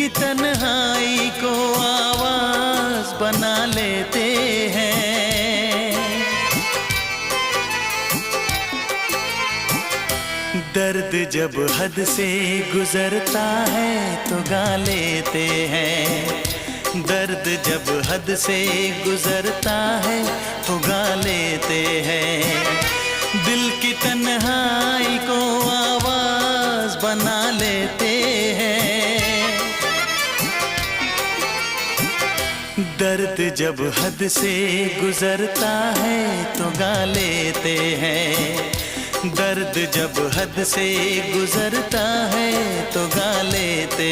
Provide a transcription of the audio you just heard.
की तन्हाई को आवाज बना लेते हैं। दर्द जब हद से गुजरता है तो गा लेते हैं। दर्द जब हद से गुजरता है तो गा लेते हैं। दिल की तन्हाई को आवाज बना लेते हैं। दर्द जब हद से गुजरता है तो गा लेते हैं। दर्द जब हद से गुजरता है तो गा लेते